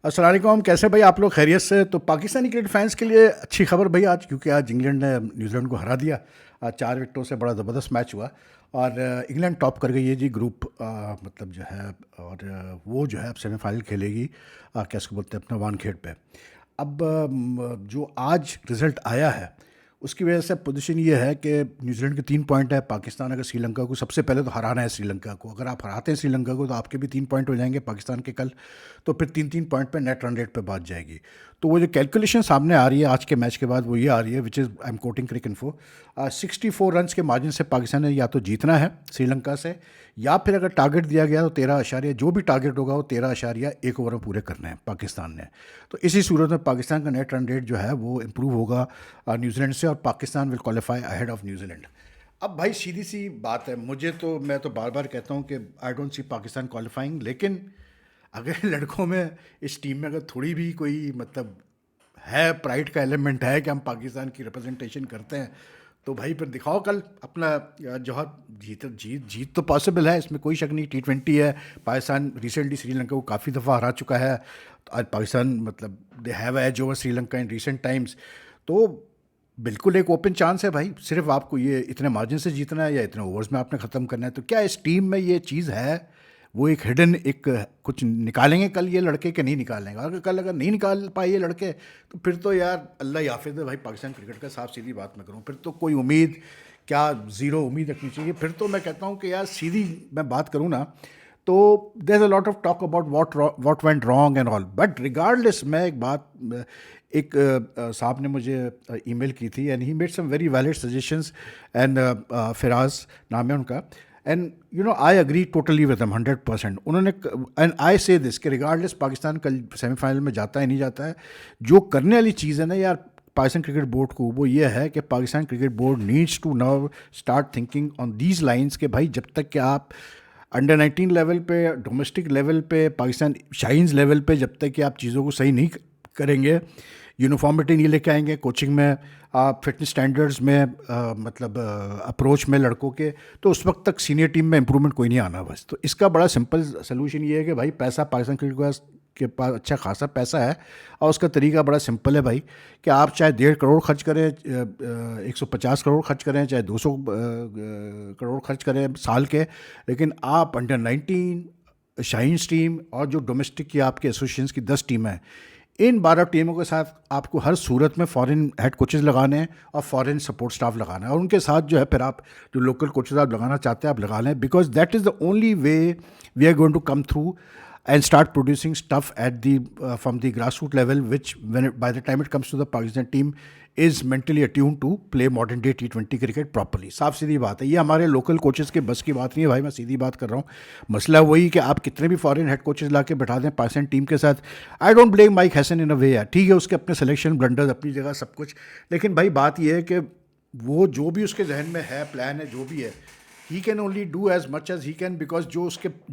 अस्सलाम वालेकुम। कैसे भाई आप लोग? खैरियत से? तो पाकिस्तानी क्रिकेट फैंस के लिए अच्छी खबर भाई आज, क्योंकि आज इंग्लैंड ने न्यूजीलैंड को हरा दिया। आज 4 विकेटों से बड़ा ज़बरदस्त मैच हुआ और इंग्लैंड टॉप कर गई है जी ग्रुप, मतलब जो है। और वो जो है अब सेमीफाइनल खेलेगी, क्या इसको बोलते हैं, अपना वानखेड़ पे। अब जो आज रिज़ल्ट आया है उसकी वजह से पोजीशन ये है कि न्यूजीलैंड के 3 पॉइंट है। पाकिस्तान अगर श्रीलंका को, सबसे पहले तो हराना है श्रीलंका को। अगर आप हराते हैं श्रीलंका को तो आपके भी 3 पॉइंट हो जाएंगे पाकिस्तान के कल। तो फिर 3-3 पॉइंट पे नेट रन रेट पे बात जाएगी। तो वो जो कैलकुलेशन सामने आ रही है आज के मैच के बाद वो ये आ रही है, which is I am quoting Cricinfo, 64 run के मार्जिन से पाकिस्तान ने या तो जीतना है श्रीलंका से, या फिर अगर टारगेट दिया गया तो 13 जो भी टारगेट होगा वो 13 1 ओवर में पूरे करने हैं पाकिस्तान ने। तो इसी सूरत में पाकिस्तान का नेट रन रेट जो है वो इम्प्रूव होगा न्यूजीलैंड से, और Pakistan will qualify ahead of New Zealand. अब भाई सीधी सी बात है, मैं तो बार बार कहता हूँ कि I don't see Pakistan qualifying. लेकिन अगर लड़कों में, इस टीम में अगर थोड़ी भी कोई मतलब है, प्राइड का एलिमेंट है कि हम पाकिस्तान की रिप्रेजेंटेशन करते हैं, तो भाई फिर दिखाओ कल अपना जौहर। जीत तो पॉसिबल है, इसमें कोई शक नहीं। T20 है। पाकिस्तान रिसेंटली श्रीलंका को काफ़ी दफ़ा हरा चुका है। तो आज पाकिस्तान मतलब they have edge over Sri Lanka in recent times. तो बिल्कुल एक ओपन चांस है भाई। सिर्फ आपको ये इतने मार्जिन से जीतना है या इतने ओवर्स में आपने ख़त्म करना है। तो क्या इस टीम में ये चीज़ है, वो एक हिडन, एक कुछ निकालेंगे कल ये लड़के के नहीं निकालेंगे? अगर नहीं निकाल पाए ये लड़के, तो फिर तो यार अल्लाह ही हाफिज़ है भाई पाकिस्तान क्रिकेट का। साफ सीधी बात मैं करूँ, फिर तो कोई उम्मीद क्या, ज़ीरो उम्मीद रखनी चाहिए। फिर तो मैं कहता हूँ कि यार सीधी मैं बात करूँ ना, तो there is a lot of talk about what went wrong and all, but regardless मैं एक बात, एक साहब ने मुझे ईमेल की थी and he made some very valid suggestions. And Firaz नाम है उनका। And you know I agree totally with them 100%। उन्होंने, एंड आई से दिस, कि रिगार्डलेस पाकिस्तान कल सेमीफाइनल में जाता है नहीं जाता है, जो करने वाली चीज़ है ना यार पाकिस्तान क्रिकेट बोर्ड को, वो ये है कि Pakistan cricket board needs to now start thinking on these lines कि भाई जब तक कि आप अंडर 19 लेवल पे, डोमेस्टिक लेवल पे, पाकिस्तान शाइन्स लेवल पे, जब तक कि आप चीज़ों को सही नहीं करेंगे, यूनिफॉर्मिटी नहीं लेके आएंगे कोचिंग में, फिटनेस स्टैंडर्ड्स में, मतलब अप्रोच में लड़कों के, तो उस वक्त तक सीनियर टीम में इंप्रूवमेंट कोई नहीं आना बस। तो इसका बड़ा सिंपल सोल्यूशन ये है कि भाई पैसा, पाकिस्तान क्रिकेट के पास अच्छा खासा पैसा है, और उसका तरीका बड़ा सिंपल है भाई, कि आप चाहे 1.5 करोड़ खर्च करें, 150 करोड़ खर्च करें, चाहे 200 करोड़ खर्च करें साल के, लेकिन आप अंडर 19 शाइन्स टीम और जो डोमेस्टिक की आपके एसोसिएशंस की 10 टीमें हैं, इन 12 टीमों के साथ आपको हर सूरत में फॉरेन हेड कोचेस लगाने हैं और फॉरेन सपोर्ट स्टाफ लगाना है, और उनके साथ जो है फिर आप जो लोकल कोचेस आप लगाना चाहते हैं आप लगा लें, because that is the only way we are going to come through and start producing stuff at the from the grassroots level, which by the time it comes to the Pakistan team is mentally attuned to play modern day T20 cricket properly। साफ सीधी बात है, ये हमारे local coaches के बस की बात नहीं है भाई, मैं सीधी बात कर रहा हूँ। मसला वही कि आप कितने भी फॉरेन हेड कोचेस ला के बैठा दें पाकिस्तान टीम के साथ, I don't blame Mike Hesson in a way यार, ठीक है उसके अपने सिलेक्शन ब्लंडर्स अपनी जगह सब कुछ, लेकिन भाई बात ये है कि वो जो भी उसके जहन में है, प्लान है, जो भी है, he can only do as much as he can, because जो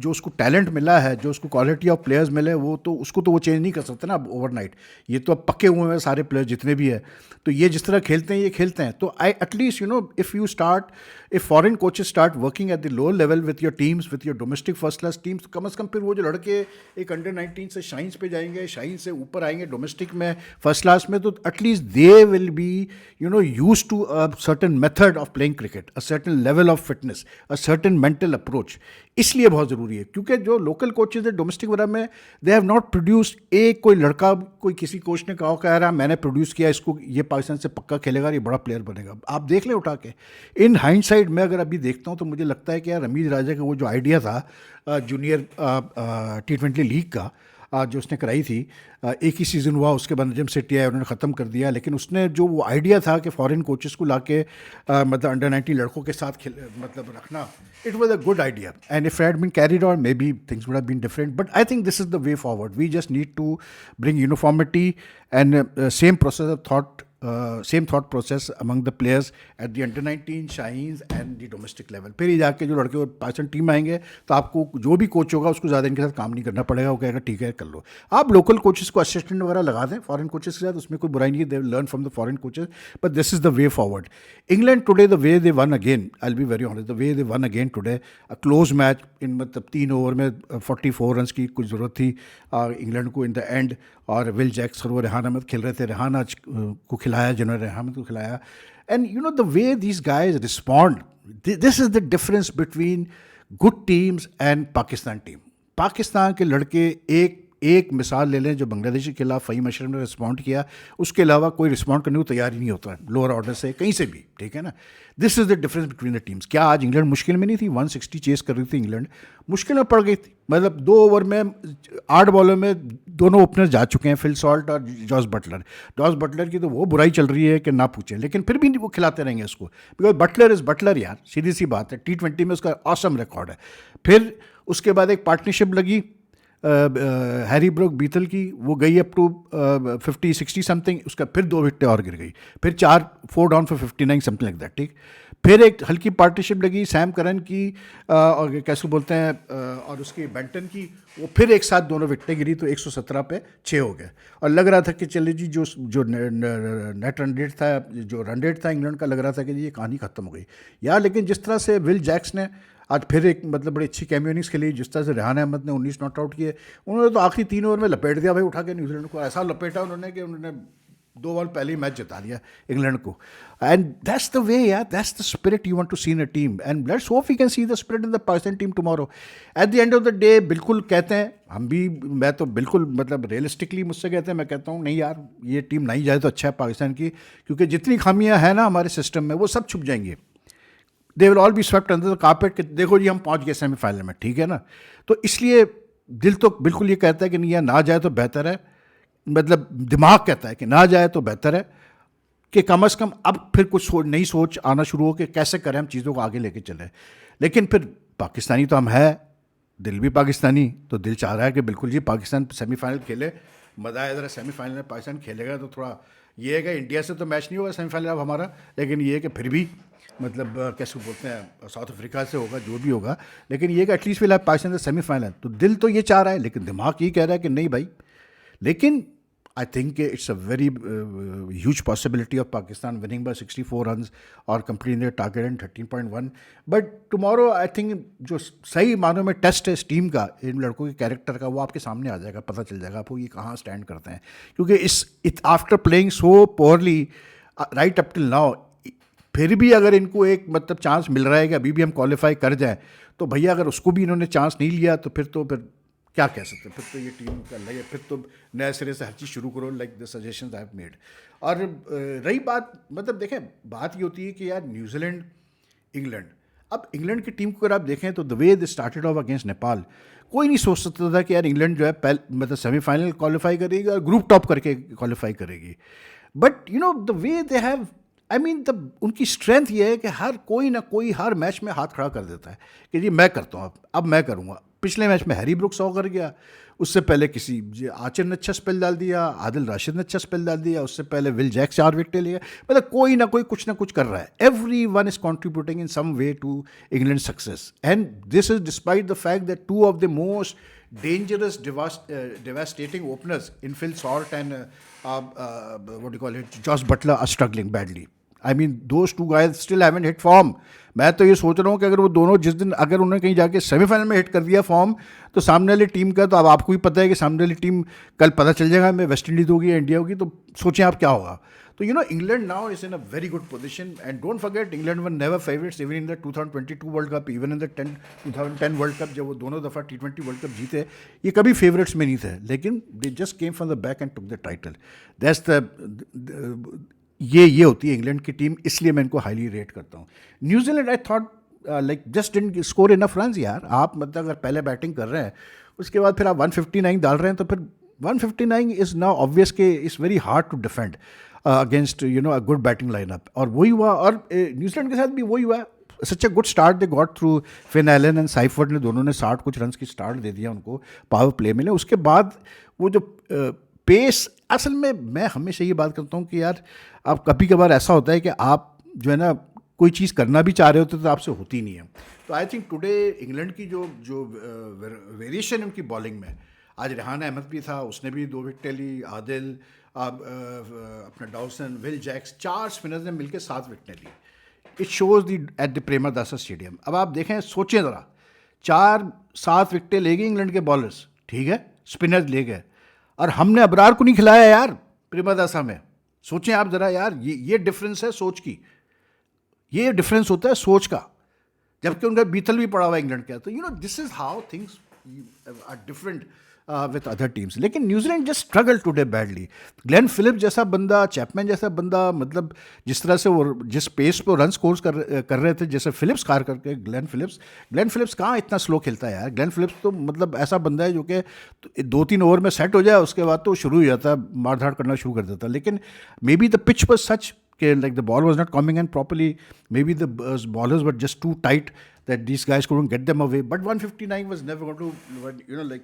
उसको टैलेंट मिला है, जो उसको क्वालिटी ऑफ प्लेयर्स मिले, वो तो उसको तो वो चेंज नहीं कर सकते ना अब ओवरनाइट। ये तो अब पक्के हुए हैं सारे प्लेयर्स जितने भी है, तो ये जिस तरह खेलते हैं ये खेलते हैं। तो I at least if you start, if foreign coaches start working at the lower level with your teams, with your domestic first class teams, come as come फिर वो जो लड़के एक अंडर 19 से शाइन्स पे जाएंगे, शाइन से ऊपर आएंगे डोमेस्टिक में फर्स्ट क्लास में, तो at least they will be use to a certain method of playing cricket, a certain level of fitness, a certain mental approach. इसलिए बहुत ज़रूरी है, क्योंकि जो लोकल कोचेज है डोमेस्टिक वगैरह में, दे हैव नॉट प्रोड्यूस्ड एक कोई लड़का, कोई किसी कोच ने कहा कह रहा मैंने प्रोड्यूस किया इसको, ये पाकिस्तान से पक्का खेलेगा, ये बड़ा प्लेयर बनेगा। आप देख लें उठा के। इन हाइंडसाइड में अगर अभी देखता हूँ तो मुझे लगता है कि यार रमीज राजा का वो जो आइडिया था जूनियर T20 लीग का, जो उसने कराई थी, एक ही सीज़न हुआ, उसके बाद नजम सेठी आए, उन्होंने ख़त्म कर दिया। लेकिन उसने जो वो आइडिया था कि फॉरेन कोचेस को लाके मतलब अंडर 19 लड़कों के साथ मतलब रखना, it was a good idea, and if had been carried on maybe things would have been different, but I think this is the way forward. We just need to bring uniformity and same process of thought same thought process among the players at the under 19 Shaheens and the domestic level. फिर ही जाके जो लड़के Pakistan team में आएंगे तो आपको जो भी कोच होगा उसको ज़्यादा इनके साथ काम नहीं करना पड़ेगा, वो कहेगा ठीक है कर लो। आप लोकल कोचेस को असिस्टेंट वगैरह लगा दें फॉरेन कोचेस के साथ, उसमें कोई बुराई नहीं है, they learn from the foreign coaches, but this is the way forward. England today the way they one again, I will be very honest, the way they one again today, a close match इन मतलब 3 over में 44 run की कुछ ज़रूरत थी England को in the end, और Will Jacks और वो रेहान अहमद खेल रहे थे, रेहान आज को खिलाया जिन्होंने रेहान अहमद को खिलाया। And you know the way these guys respond, this is the difference between good teams and Pakistan team. Pakistan के लड़के एक मिसाल ले लें, जो बांग्लादेश के खिलाफ फ़हीम अशरफ ने रिस्पॉन्ड किया, उसके अलावा कोई रिस्पॉन्ड करने को तैयार ही नहीं होता लोअर ऑर्डर से कहीं से भी, ठीक है ना। This is the difference between the teams. क्या आज इंग्लैंड मुश्किल में नहीं थी? 160 चेस कर रही थी इंग्लैंड, मुश्किल में पड़ गई थी। मतलब 2 ओवर में 8 बॉलों में दोनों ओपनर्स जा चुके हैं, फिल सॉल्ट और जॉस बटलर। जॉस बटलर की तो वो बुराई चल रही है कि ना पूछें, लेकिन फिर भी वो खिलाते रहेंगे उसको, बिकॉज बटलर इज़ बटलर यार, सीधी सी बात है। T20 में उसका ऑसम रिकॉर्ड है। फिर उसके बाद एक पार्टनरशिप लगी हैरी ब्रूक बीतल की, वो गई अप टू 50-60 समथिंग, उसका फिर 2 विकेटें और गिर गई, फिर 4 down for 59 something like that, ठीक। फिर एक हल्की पार्टनरशिप लगी सैम करन की और कैसे बोलते हैं और उसकी बेंटन की, वो फिर एक साथ दोनों विकेटें गिरी तो 117 पे 6 हो गए। और लग रहा था कि चले जी जो नेट रन रेट था, जो रन रेट था इंग्लैंड का, लग रहा था कि जी ये कहानी ख़त्म हो गई यार। लेकिन जिस तरह से विल जैक्स ने आज फिर एक मतलब बड़ी अच्छी कैमियो इनिंग्स खेली, जिस तरह से रेहान अहमद ने 19 नॉट आउट किए, उन्होंने तो आखिरी 3 ओवर में लपेट दिया भाई उठा के न्यूजीलैंड को। ऐसा लपेटा उन्होंने कि उन्होंने 2 बॉल पहले ही मैच जिता दिया इंग्लैंड को। एंड दैट्स द वे यार, that's the spirit you want to see in a team, and let's hope we can see the spirit in the Pakistan team tomorrow. At the end of the day बिल्कुल कहते हैं हम भी, मैं तो बिल्कुल मतलब रियलिस्टिकली मुझसे कहते हैं, मैं कहता हूँ नहीं यार ये टीम नहीं जाए तो अच्छा है पाकिस्तान की, क्योंकि जितनी खामियाँ हैं ना हमारे सिस्टम में वो सब छुप जाएंगी। They will all B swept under the carpet कि देखो जी हम पहुंच गए सेमीफाइनल में, ठीक है ना। तो इसलिए दिल तो बिल्कुल ये कहता है कि नहीं यार ना जाए तो बेहतर है, मतलब दिमाग कहता है कि ना जाए तो बेहतर है, कि कम से कम अब फिर कुछ नई सोच आना शुरू हो कि कैसे करें हम चीज़ों को आगे लेके चलें। लेकिन फिर पाकिस्तानी तो हम है, दिल भी पाकिस्तानी, तो दिल चाह रहा है कि बिल्कुल जी पाकिस्तान सेमीफाइनल खेले, मज़ा आया। ज़रा सेमीफाइनल में पाकिस्तान खेलेगा तो थोड़ा ये है कि इंडिया से तो मैच नहीं होगा सेमीफाइनल अब हमारा, लेकिन ये है कि फिर भी मतलब कैसे बोलते हैं साउथ अफ्रीका से होगा जो भी होगा, लेकिन ये कि at least will have Pakistan semifinal. तो दिल तो ये चाह रहा है, लेकिन दिमाग ये कह रहा है कि नहीं भाई। लेकिन I think it's a very huge possibility of Pakistan winning by 64 runs और completing their target in 13.1। But tomorrow I think जो सही मानों में टेस्ट है इस टीम का, इन लड़कों के कैरेक्टर का, वो आपके सामने आ जाएगा, पता चल जाएगा आपको ये कहाँ स्टैंड करते हैं। क्योंकि इस after playing so poorly right up till now, फिर भी अगर इनको एक मतलब चांस मिल रहा है कि अभी भी हम क्वालिफाई कर जाएं, तो भैया अगर उसको भी इन्होंने चांस नहीं लिया तो फिर क्या कह सकते हैं, फिर तो ये टीम का लगे, फिर तो नए सिरे से हर चीज़ शुरू करो, like the suggestions I have made. और रही बात, मतलब देखें बात ये होती है कि यार न्यूजीलैंड इंग्लैंड, अब इंग्लैंड की टीम को अगर आप देखें तो the way they started off against Nepal, कोई नहीं सोच सकता था कि यार इंग्लैंड जो है मतलब सेमीफाइनल क्वालिफाई करेगी और ग्रुप टॉप करके क्वालिफाई करेगी। But you know the way they have, I mean उनकी स्ट्रेंथ ये है कि हर कोई ना कोई हर मैच में हाथ खड़ा कर देता है कि जी मैं करता हूँ, अब मैं करूँगा। पिछले मैच में हैरी ब्रूक्स 100 कर गया, उससे पहले किसी आचर ने अच्छा स्पेल डाल दिया, आदिल राशिद ने अच्छा स्पेल डाल दिया, उससे पहले विल जैक्स 4 विकेटें लिए। मतलब कोई ना कोई कुछ ना कुछ कर रहा है, everyone is contributing in some way to England success, and this is despite the fact that 2 of the most dangerous, devastating openers in Phil Salt and what do you call it, Josh Butler are struggling badly. I mean, those 2 guys still haven't hit form. मैं तो ये सोच रहा हूँ कि अगर वो दोनों जिस दिन अगर उन्होंने कहीं जाके सेमीफाइनल में हिट कर दिया फॉर्म, तो सामने वाली टीम का तो अब आपको ही पता है कि सामने वाली टीम कल पता चल जाएगा मैं वेस्ट इंडीज होगी या इंडिया होगी, तो सोचें आप क्या होगा। तो you no England now is in a very good position, and don't forget England were never favourites even in the 2022 world cup, even in the 2010 world cup, जब वो दोनों दफ़ा T20 वर्ल्ड कप जीते, ये कभी फेवरेट्स में नहीं थे, लेकिन they just came from the back and took the title. That's the ये होती है इंग्लैंड की टीम, इसलिए मैं इनको हाईली रेट करता हूँ। New Zealand I thought like just didn't score enough runs यार। आप मतलब अगर पहले बैटिंग कर रहे हैं, उसके बाद फिर आप 159 डाल रहे हैं, तो फिर 159 इज़ नाउ ऑब्वियस के is very hard to defend against you know a good batting lineup. और वही हुआ, और न्यूजीलैंड के साथ भी वही हुआ। Such a good start they got through, Finn Allen and Seifert ने दोनों ने 60 कुछ रन की स्टार्ट दे दिया उनको पावर प्ले में। उसके बाद वो जो पेस असल में मैं हमेशा ये बात करता हूँ कि यार आप कभी कभार ऐसा होता है कि आप जो है ना कोई चीज़ करना भी चाह रहे होते तो आपसे होती नहीं है। तो आई थिंक टुडे इंग्लैंड की जो जो वेरिएशन उनकी बॉलिंग में, आज रेहान अहमद भी था, उसने भी 2 विकेटें ली, आदिल अपना डॉल्सन, विल जैक्स, 4 स्पिनर्स ने मिलकर 7 विकेटें ली। It shows the at the Premadasa stadium. अब आप देखें, सोचें ज़रा, 4-7 विकेटें ले गए इंग्लैंड के बॉलर्स, ठीक है, स्पिनर्स ले गए, और हमने अबरार को नहीं खिलाया यार प्रेमदासा में। सोचें आप ज़रा यार, ये डिफरेंस है सोच की, ये डिफरेंस होता है सोच का, जबकि उनका बीतल भी पड़ा हुआ है इंग्लैंड का। तो you know this is how things are different with other teams. लेकिन New Zealand just struggle today badly. Glenn Phillips जैसा बंदा, चैपमैन जैसा बंदा, मतलब जिस तरह से वो जिस पेस पे रन स्कोर कर रहे थे, जैसे फिलिप्स कार करके, ग्लेन फिलिप्स कहाँ इतना स्लो खेलता है यार। ग्लेन फिलिप्स तो मतलब ऐसा बंदा है जो कि 2-3 ओवर में सेट हो जाए, उसके बाद तो शुरू हो जाता है, मार धाड़ करना शुरू कर देता है। लेकिन may be the pitch was such like the ball was not coming in properly. Maybe the ballers were just too tight that these guys couldn't get them away. But 159 was never going to, you know, like,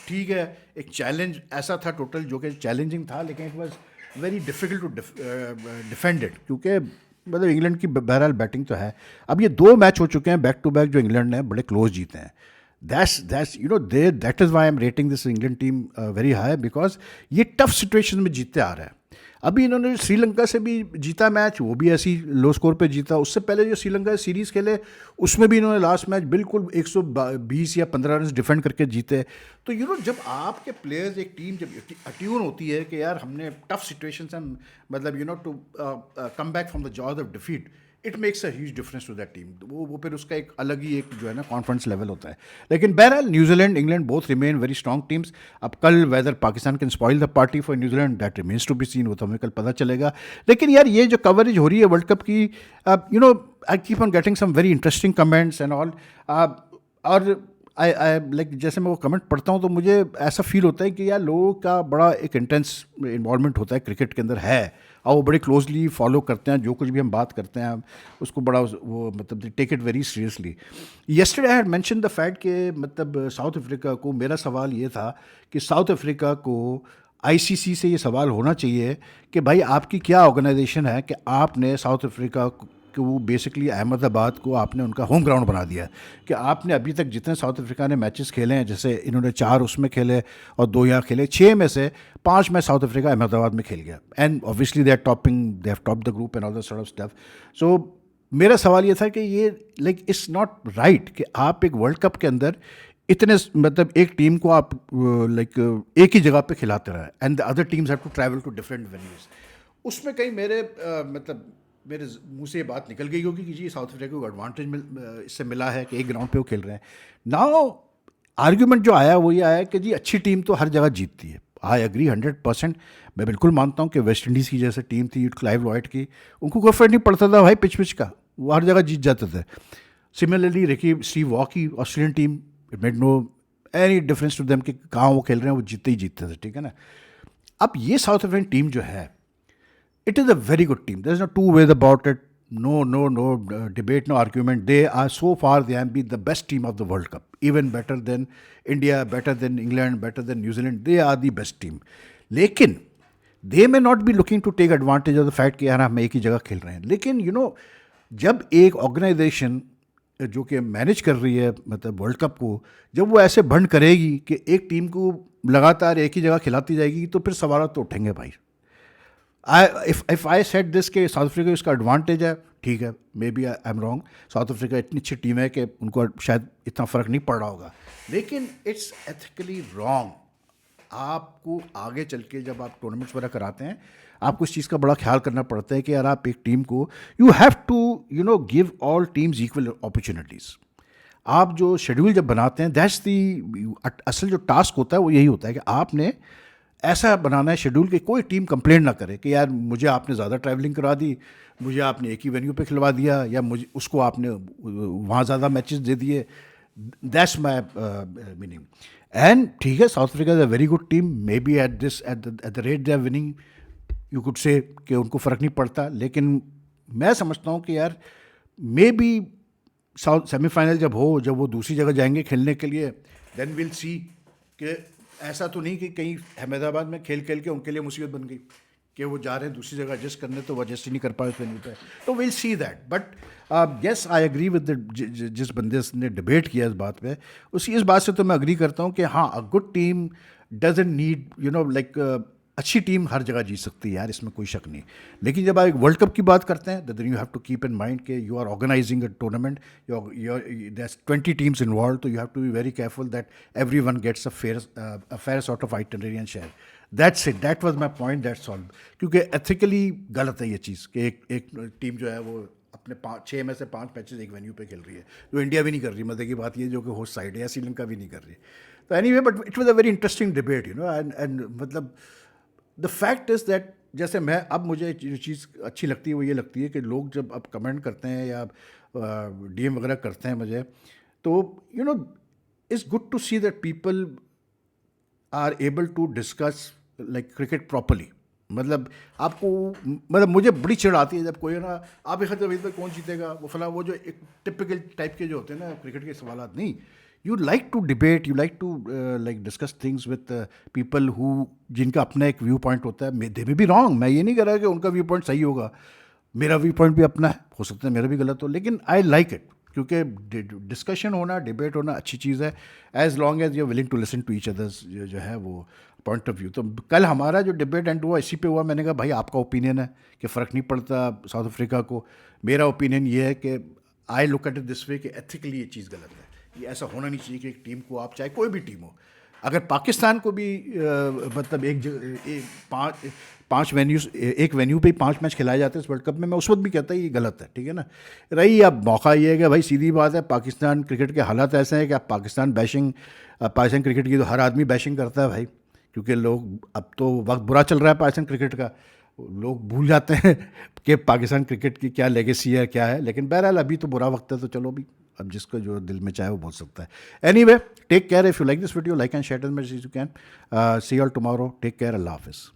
ठीक है, एक challenge ऐसा था total जो कि challenging था, लेकिन it was very difficult to defend it, क्योंकि मतलब इंग्लैंड की बहरहाल बैटिंग तो है। अब ये 2 मैच हो चुके हैं बैक टू बैक जो इंग्लैंड ने बड़े क्लोज जीते हैं। That's you know that is why I'm rating this England team very high, because ये टफ सिचुएशन में जीतते आ रहे हैं। अभी इन्होंने श्रीलंका से भी जीता मैच, वो भी ऐसी लो स्कोर पे जीता। उससे पहले जो श्रीलंका सीरीज़ खेले उसमें भी इन्होंने लास्ट मैच बिल्कुल 120 या 15 रन डिफेंड करके जीते। तो यू नो जब आपके प्लेयर्स, एक टीम जब अट्यून होती है कि यार हमने टफ सिचुएशन से मतलब you know to come back from the jaws of defeat, it makes a huge difference to that team. वो फिर उसका एक अलग ही एक जो है ना कॉन्फिडेंस लेवल होता है। लेकिन बहरहाल New Zealand England both remain very strong teams. अब कल whether Pakistan can spoil the party for New Zealand, that remains to be seen, वो तो हमें कल पता चलेगा। लेकिन यार ये जो कवरेज हो रही है वर्ल्ड कप की, you know I keep on getting some very interesting comments and all, और आई लाइक जैसे मैं वो कमेंट पढ़ता हूँ तो मुझे ऐसा फील होता है कि यार लोगों का बड़ा एक इंटेंस इन्वॉल्वमेंट होता है क्रिकेट के अंदर है, और वो बड़े क्लोजली फॉलो करते हैं, जो कुछ भी हम बात करते हैं उसको बड़ा वो मतलब take it very seriously. Yesterday I had mention the fact कि मतलब साउथ अफ्रीका को, मेरा सवाल ये था कि साउथ अफ्रीका को आईसीसी से ये सवाल होना चाहिए कि भाई आपकी क्या ऑर्गेनाइजेशन है कि आपने साउथ अफ्रीका कि वो बेसिकली अहमदाबाद को आपने उनका होम ग्राउंड बना दिया, कि आपने अभी तक जितने साउथ अफ्रीका ने मैचेस खेले हैं, जैसे इन्होंने 4 उसमें खेले और 2 यहाँ खेले, 6 में से 5 मैच साउथ अफ्रीका अहमदाबाद में खेल गया, and obviously they have top the group and all the sort of stuff. So मेरा सवाल ये था कि ये लाइक इट्स नॉट राइट कि आप एक वर्ल्ड कप के अंदर इतने मतलब एक टीम को आप लाइक एक ही जगह पे खिलाते रहे, and the other teams have to travel to different venues. उसमें कहीं मेरे मतलब मेरे मुंह से ये बात निकल गई होगी कि जी साउथ अफ्रीका को एडवांटेज इससे मिला है कि एक ग्राउंड पे वो खेल रहे हैं। नाउ आर्ग्यूमेंट जो आया वो ये आया कि जी अच्छी टीम तो हर जगह जीतती है। आई एग्री 100%, मैं बिल्कुल मानता हूँ कि वेस्ट इंडीज़ की जैसे टीम थी क्लाइव लॉयड की, उनको कोई फर्क नहीं पड़ता था भाई पिच का, वो हर जगह जीत जाते थे। सिमिलरली रिकी स्टीव वॉ की Australian team, it made no any difference to them कि कहाँ वो खेल रहे हैं, वो जीतते ही जीतते थे, ठीक है ना। अब ये साउथ अफ्रीकन टीम जो है, it is a very good team. There's no two ways about it. No debate, no argument. They are so far, they have been the best team of the World Cup. Even better than India, better than England, better than New Zealand. They are the best team. लेकिन they may not be looking to take advantage of the fact कि यार हम एक ही जगह खेल रहे हैं। लेकिन you know जब एक ऑर्गेनाइजेशन जो कि मैनेज कर रही है मतलब वर्ल्ड कप को, जब वो ऐसे भंड करेगी कि एक टीम को लगातार एक ही जगह खिलाती जाएगी, तो फिर सवाल तो उठेंगे भाई। इफ आई सेट दिस के साउथ अफ्रीका इसका एडवांटेज है, ठीक है, maybe I am wrong. South Africa इतनी अच्छी टीम है कि उनको शायद इतना फ़र्क नहीं पड़ रहा होगा, लेकिन इट्स एथिकली रॉन्ग। आपको आगे चल के जब आप टूर्नामेंट्स वगैरह कराते हैं, आपको इस चीज़ का बड़ा ख्याल करना पड़ता है कि यार आप एक टीम को you have to you know give all teams equal opportunities. आप जो शेड्यूल जब बनाते हैं, दैट्स दी असल जो टास्क होता है वो यही होता है कि आपने ऐसा बनाना है शेड्यूल कि कोई टीम कंप्लेंट ना करे कि यार मुझे आपने ज़्यादा ट्रैवलिंग करा दी, मुझे आपने एक ही वेन्यू पे खिलवा दिया, या मुझे उसको आपने वहाँ ज़्यादा मैचेस दे दिए। That's my meaning. एंड ठीक है, South Africa is a very good team, maybe at the rate they are winning you could say कि उनको फ़र्क नहीं पड़ता। लेकिन मैं समझता हूँ कि यार मे बी साउथ सेमीफाइनल जब वो दूसरी जगह जाएंगे खेलने के लिए, देन विल सी कि ऐसा तो नहीं कि कहीं अहमदाबाद में खेल खेल के उनके लिए मुसीबत बन गई कि वो जा रहे हैं दूसरी जगह एडजस्ट करने, तो वो एडजस्ट ही नहीं कर पाए उस वेन्यू पे। तो will see that, but yes I agree with जिस बंदे ने डिबेट किया इस बात पे, उसी इस बात से तो मैं अग्री करता हूँ कि हाँ, a good team doesn't need like अच्छी टीम हर जगह जीत सकती है यार, इसमें कोई शक नहीं। लेकिन जब आप एक वर्ल्ड कप की बात करते हैं, then you have to keep in mind कि you are organizing a tournament, there's 20 teams involved, so you have to be very careful that everyone gets a fair sort of itinerary and share. That's it, that was my point, that's all. क्योंकि ethically गलत है ये चीज़ कि एक team जो है वो अपने 6 में से 5 मैचेस एक वेन्यू पे खेल रही है, जो इंडिया भी नहीं कर रही। मजे की बात ये जो कि होस्ट साइड है, या श्रीलंका भी नहीं कर रही। तो any way, but it was a very interesting debate, and मतलब द फैक्ट इज़ दैट, जैसे मैं अब मुझे जो चीज़ अच्छी लगती है वो ये लगती है कि लोग जब अब कमेंट करते हैं या डीएम वगैरह करते हैं मुझे, तो it's good to see that people are able to discuss like cricket properly. मतलब आपको, मतलब मुझे बड़ी चिढ़ आती है जब कोई ना, आप एक जब कौन जीतेगा वो फला, वो जो एक टिपिकल टाइप के जो होते हैं ना क्रिकेट के सवाल, नहीं। You like to debate, you like to like discuss things with people who, जिनका अपना एक व्यू पॉइंट होता है। दे मे बी रॉन्ग, मैं ये नहीं कह रहा कि उनका व्यू पॉइंट सही होगा, मेरा व्यू पॉइंट भी अपना है, हो सकता है मेरा भी गलत हो, लेकिन आई लाइक इट, क्योंकि डिस्कशन होना, डिबेट होना अच्छी चीज़ है, as long as you are willing to listen to each others जो है वो पॉइंट ऑफ व्यू। तो कल हमारा जो डिबेट एंड हुआ इसी पे हुआ। मैंने कहा भाई आपका ओपिनियन है कि फ़र्क नहीं पड़ता साउथ अफ्रीका को, मेरा ओपिनियन ये है कि I look at it this way कि एथिकली ये चीज़ गलत है। ये ऐसा होना नहीं चाहिए कि एक टीम को, आप चाहे कोई भी टीम हो, अगर पाकिस्तान को भी मतलब पाँच वेन्यूज, एक वेन्यू पे ही 5 मैच खिलाए जाते हैं इस वर्ल्ड कप में, मैं उस वक्त भी कहता ये गलत है, ठीक है ना। रही अब मौका ये है कि भाई सीधी बात है, पाकिस्तान क्रिकेट के हालात ऐसे हैं कि आप पाकिस्तान क्रिकेट की तो हर आदमी बैशिंग करता है भाई, क्योंकि लोग, अब तो वक्त बुरा चल रहा है पाकिस्तान क्रिकेट का, लोग भूल जाते हैं कि पाकिस्तान क्रिकेट की क्या लेगेसी है, क्या है। लेकिन बहरहाल अभी तो बुरा वक्त है, तो चलो भी, अब जिसको जो दिल में चाहे वो बोल सकता है। Anyway, take care, if you like this video, like and share as much as you can. See you all tomorrow, take care, अल्लाह हाफिज़।